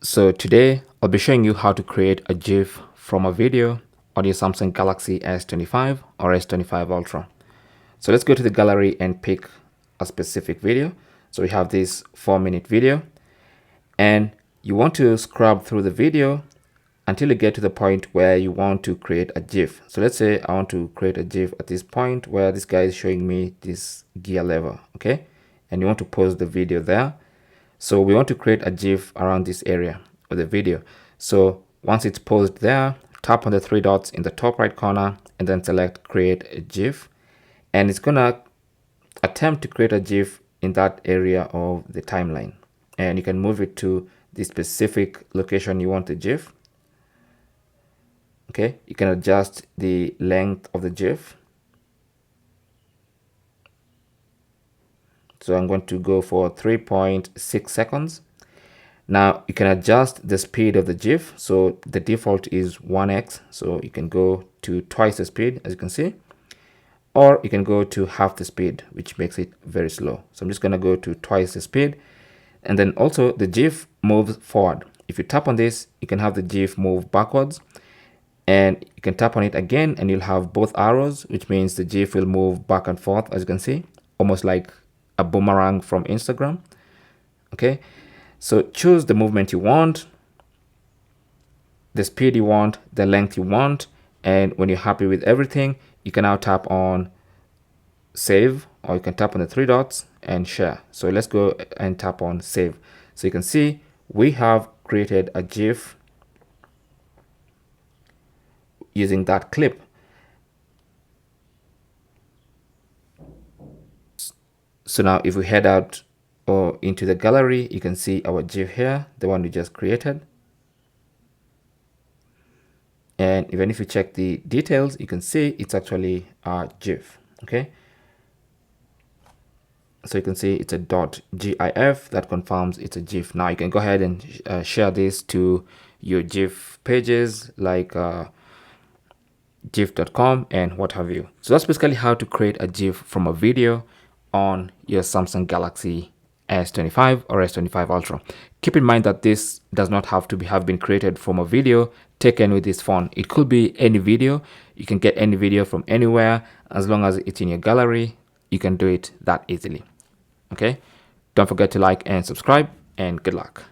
So today I'll be showing you how to create a GIF from a video on your Samsung Galaxy S25 or S25 Ultra. So let's go to the gallery and pick a specific video. So we have this 4-minute video and you want to scrub through the video until you get to the point where you want to create a GIF. So let's say I want to create a GIF at this point where this guy is showing me this gear lever, okay? And you want to pause the video there. So we want to create a GIF around this area of the video. So once it's paused there, tap on the 3 dots in the top right corner and then select create a GIF. And it's gonna attempt to create a GIF in that area of the timeline. And you can move it to the specific location you want the GIF. Okay, you can adjust the length of the GIF. So I'm going to go for 3.6 seconds. Now you can adjust the speed of the GIF. So the default is 1x. So you can go to twice the speed, as you can see, or you can go to half the speed, which makes it very slow. So I'm just going to go to twice the speed. And then also the GIF moves forward. If you tap on this, you can have the GIF move backwards. And you can tap on it again and you'll have both arrows, which means the GIF will move back and forth, as you can see, almost like a boomerang from Instagram. Okay, so choose the movement you want, the speed you want, the length you want, and when you're happy with everything, you can now tap on save, or you can tap on the 3 dots and share. So let's go and tap on save. So you can see we have created a GIF using that clip. So now if we head out or into the gallery, you can see our GIF here, the one we just created. And even if you check the details, you can see it's actually a GIF, okay? So you can see it's a .gif that confirms it's a GIF. Now you can go ahead and share this to your GIF pages like gif.com and what have you. So that's basically how to create a GIF from a video on your Samsung Galaxy S25 or S25 Ultra. Keep in mind that this does not have to have been created from a video taken with this phone. It could be any video. You can get any video from anywhere. As long as it's in your gallery, you can do it that easily. Okay, don't forget to like and subscribe, and good luck.